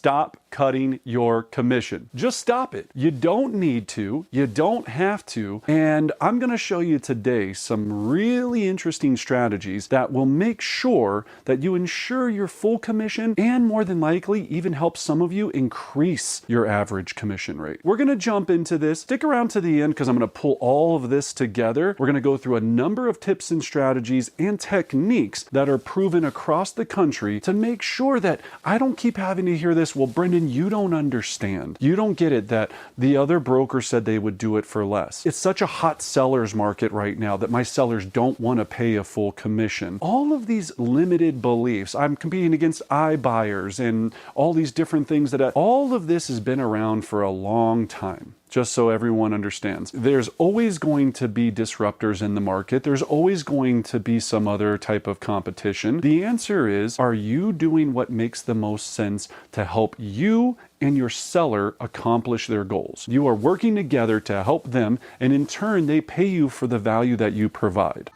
stop cutting your commission. Just stop it. You don't need to, you don't have to, and I'm going to show you today some really interesting strategies that will make sure that you ensure your full commission and more than likely even help some of you increase your average commission rate. We're going to jump into this. Stick around to the end because I'm going to pull all of this together. We're going to go through a number of tips and strategies and techniques that are proven across the country to make sure that I don't keep having to hear this, well, Brendan, you don't understand. You don't get it that the other broker said they would do it for less. It's such a hot seller's market right now that my sellers don't want to pay a full commission. All of these limited beliefs, I'm competing against iBuyers and all these different things that all of this has been around for a long time. Just so everyone understands. There's always going to be disruptors in the market. There's always going to be some other type of competition. The answer is, are you doing what makes the most sense to help you and your seller accomplish their goals? You are working together to help them, and in turn, they pay you for the value that you provide.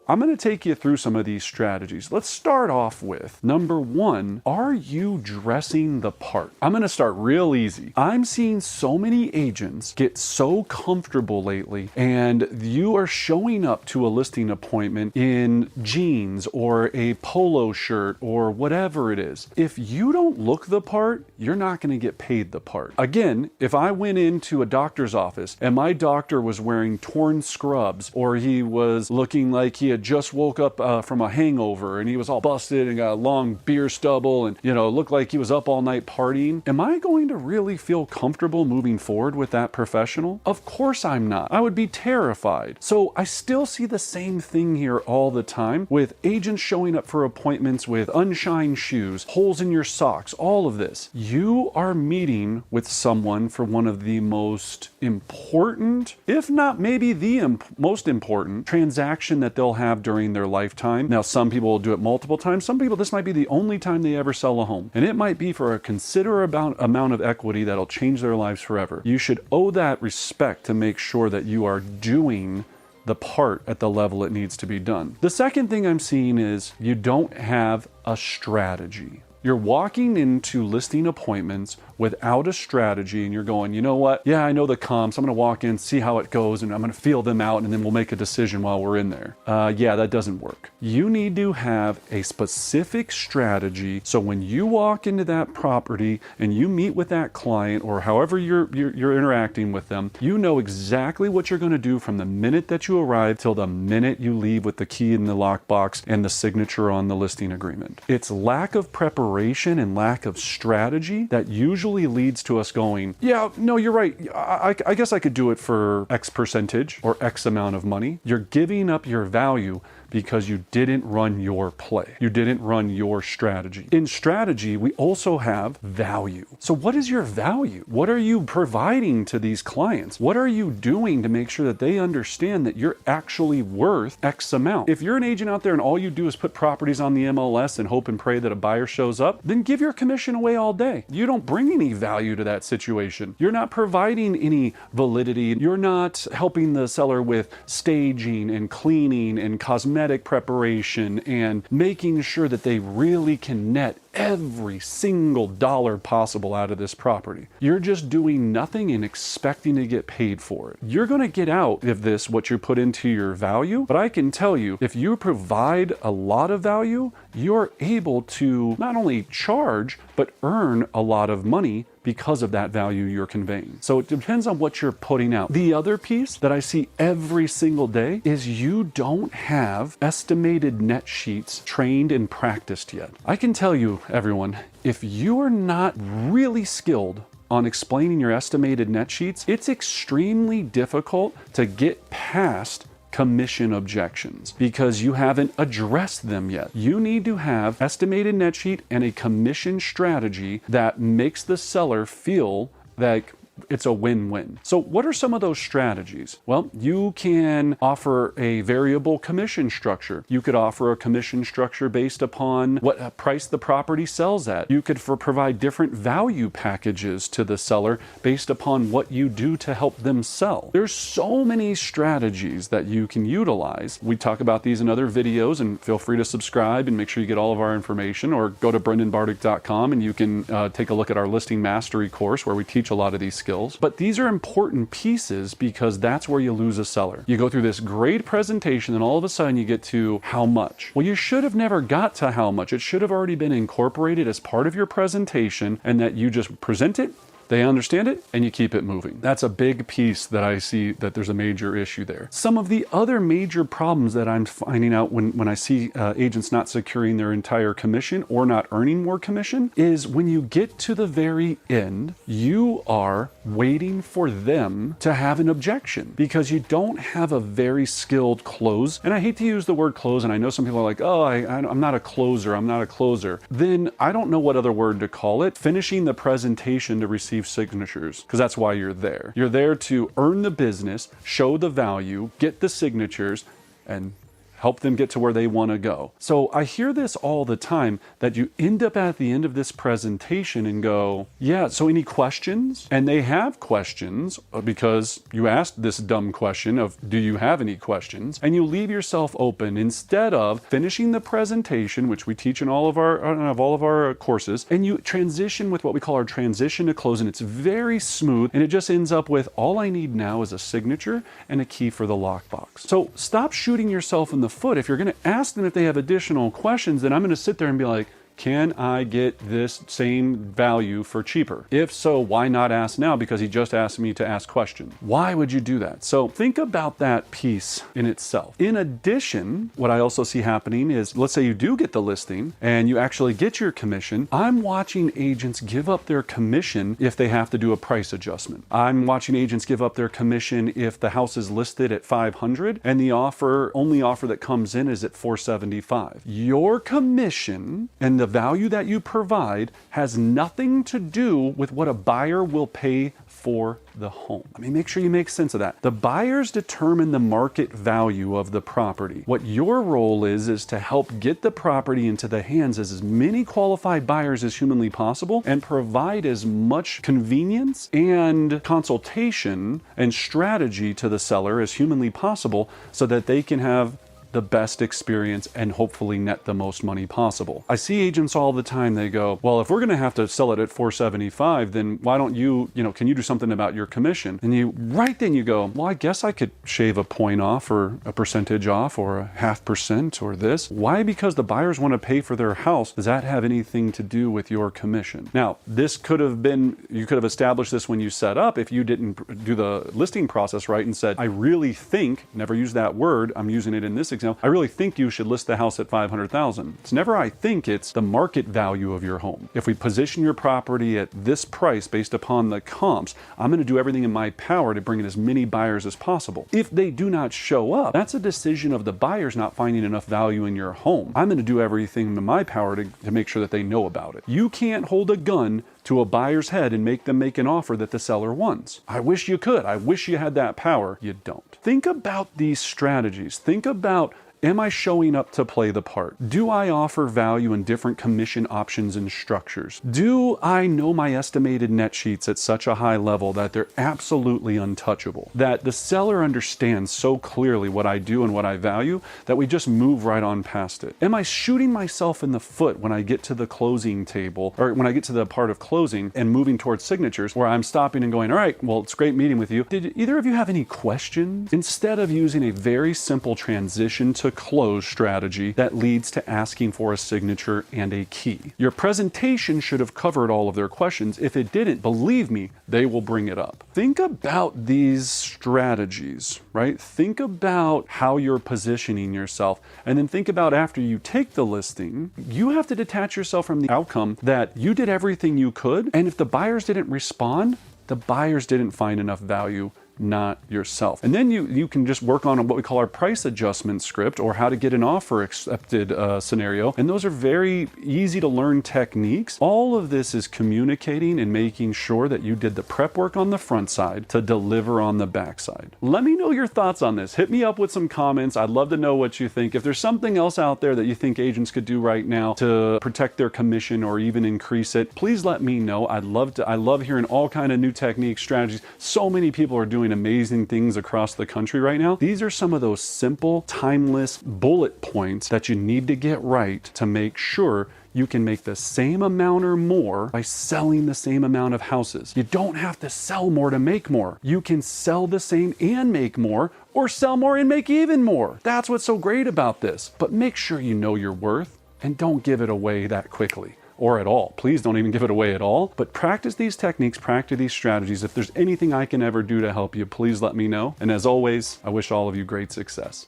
I'm going to take you through some of these strategies. Let's start off with number one, are you dressing the part? I'm going to start real easy. I'm seeing so many agents get so comfortable lately, and you are showing up to a listing appointment in jeans or a polo shirt or whatever it is. If you don't look the part, you're not going to get paid the part. Again, if I went into a doctor's office and my doctor was wearing torn scrubs, or he was looking like he had just woke up from a hangover and he was all busted and got a long beer stubble and, looked like he was up all night partying, am I going to really feel comfortable moving forward with that professional? Of course I'm not. I would be terrified. So I still see the same thing here all the time with agents showing up for appointments with unshined shoes, holes in your socks, all of this. You are meeting with someone for one of the most important, if not maybe the most important transaction that they'll have during their lifetime. Now, some people will do it multiple times. Some people, this might be the only time they ever sell a home. And it might be for a considerable amount of equity that'll change their lives forever. You should owe that respect to make sure that you are doing the part at the level it needs to be done. The second thing I'm seeing is you don't have a strategy. You're walking into listing appointments without a strategy and you're going, you know what? Yeah, I know the comps. I'm going to walk in, see how it goes, and I'm going to feel them out, and then we'll make a decision while we're in there. Yeah, that doesn't work. You need to have a specific strategy so when you walk into that property and you meet with that client or however you're interacting with them, you know exactly what you're going to do from the minute that you arrive till the minute you leave with the key in the lockbox and the signature on the listing agreement. It's lack of preparation and lack of strategy that usually leads to us going, yeah, no, you're right. I guess I could do it for X percentage or X amount of money. You're giving up your value because you didn't run your play. You didn't run your strategy. In strategy, we also have value. So what is your value? What are you providing to these clients? What are you doing to make sure that they understand that you're actually worth X amount? If you're an agent out there and all you do is put properties on the MLS and hope and pray that a buyer shows up, then give your commission away all day. You don't bring any value to that situation. You're not providing any validity. You're not helping the seller with staging and cleaning and cosmetic preparation and making sure that they really can net every single dollar possible out of this property. You're just doing nothing and expecting to get paid for it. You're going to get out of this what you put into your value, but I can tell you, if you provide a lot of value, you're able to not only charge, but earn a lot of money because of that value you're conveying. So it depends on what you're putting out. The other piece that I see every single day is you don't have estimated net sheets trained and practiced yet. I can tell you, everyone, if you are not really skilled on explaining your estimated net sheets, it's extremely difficult to get past commission objections because you haven't addressed them yet. You need to have estimated net sheet and a commission strategy that makes the seller feel like it's a win-win. So what are some of those strategies? Well, you can offer a variable commission structure. You could offer a commission structure based upon what price the property sells at. You could provide different value packages to the seller based upon what you do to help them sell. There's so many strategies that you can utilize. We talk about these in other videos, and feel free to subscribe and make sure you get all of our information, or go to brendanbardick.com and you can take a look at our listing mastery course where we teach a lot of these skills. But these are important pieces because that's where you lose a seller. You go through this great presentation and all of a sudden you get to how much. Well, you should have never got to how much. It should have already been incorporated as part of your presentation, and that you just present it, they understand it, and you keep it moving. That's a big piece that I see that there's a major issue there. Some of the other major problems that I'm finding out when I see agents not securing their entire commission or not earning more commission is when you get to the very end, you are waiting for them to have an objection because you don't have a very skilled close. And I hate to use the word close, and I know some people are like, oh, I'm not a closer, I'm not a closer. Then I don't know what other word to call it. Finishing the presentation to receive signatures, because that's why you're there. You're there to earn the business, show the value, get the signatures, and help them get to where they want to go. So I hear this all the time, that you end up at the end of this presentation and go, yeah, so any questions? And they have questions because you asked this dumb question of, do you have any questions? And you leave yourself open instead of finishing the presentation, which we teach in all of our courses, and you transition with what we call our transition to close, and it's very smooth, and it just ends up with, all I need now is a signature and a key for the lockbox. So stop shooting yourself in the foot. If you're going to ask them if they have additional questions, then I'm going to sit there and be like, can I get this same value for cheaper? If so, why not ask now? Because he just asked me to ask questions. Why would you do that? So think about that piece in itself. In addition, what I also see happening is, let's say you do get the listing and you actually get your commission. I'm watching agents give up their commission if they have to do a price adjustment. I'm watching agents give up their commission if the house is listed at $500 and the only offer that comes in is at $475. Your commission and the value that you provide has nothing to do with what a buyer will pay for the home. I mean, make sure you make sense of that. The buyers determine the market value of the property. What your role is to help get the property into the hands of as many qualified buyers as humanly possible and provide as much convenience and consultation and strategy to the seller as humanly possible so that they can have the best experience and hopefully net the most money possible. I see agents all the time, they go, well, if we're gonna have to sell it at $475, then why don't you can you do something about your commission? And right then you go, well, I guess I could shave a point off or a percentage off or a 0.5% or this. Why? Because the buyers want to pay for their house. Does that have anything to do with your commission? Now, this could have been, you could have established this when you set up if you didn't do the listing process right and said, I really think, never use that word, I'm using it in this example, I really think you should list the house at $500,000. It's never I think, it's the market value of your home. If we position your property at this price based upon the comps, I'm going to do everything in my power to bring in as many buyers as possible. If they do not show up, that's a decision of the buyers not finding enough value in your home. I'm going to do everything in my power to make sure that they know about it. You can't hold a gun to a buyer's head and make them make an offer that the seller wants. I wish you could. I wish you had that power. You don't. Think about these strategies. Think about, am I showing up to play the part? Do I offer value in different commission options and structures? Do I know my estimated net sheets at such a high level that they're absolutely untouchable? That the seller understands so clearly what I do and what I value that we just move right on past it? Am I shooting myself in the foot when I get to the closing table, or when I get to the part of closing and moving towards signatures, where I'm stopping and going, all right, well, it's great meeting with you. Did either of you have any questions? Instead of using a very simple transition to close strategy that leads to asking for a signature and a key. Your presentation should have covered all of their questions. If it didn't, believe me, they will bring it up. Think about these strategies, right? Think about how you're positioning yourself, and then think about after you take the listing, you have to detach yourself from the outcome that you did everything you could, and if the buyers didn't respond, the buyers didn't find enough value not yourself. And then you can just work on what we call our price adjustment script, or how to get an offer accepted scenario. And those are very easy to learn techniques. All of this is communicating and making sure that you did the prep work on the front side to deliver on the back side. Let me know your thoughts on this. Hit me up with some comments. I'd love to know what you think. If there's something else out there that you think agents could do right now to protect their commission or even increase it, please let me know. I love hearing all kind of new techniques, strategies. So many people are doing amazing things across the country right now. These are some of those simple, timeless bullet points that you need to get right to make sure you can make the same amount or more by selling the same amount of houses. You don't have to sell more to make more. You can sell the same and make more, or sell more and make even more. That's what's so great about this. But make sure you know your worth and don't give it away that quickly. Or at all. Please don't even give it away at all. But practice these techniques, practice these strategies. If there's anything I can ever do to help you, please let me know. And as always, I wish all of you great success.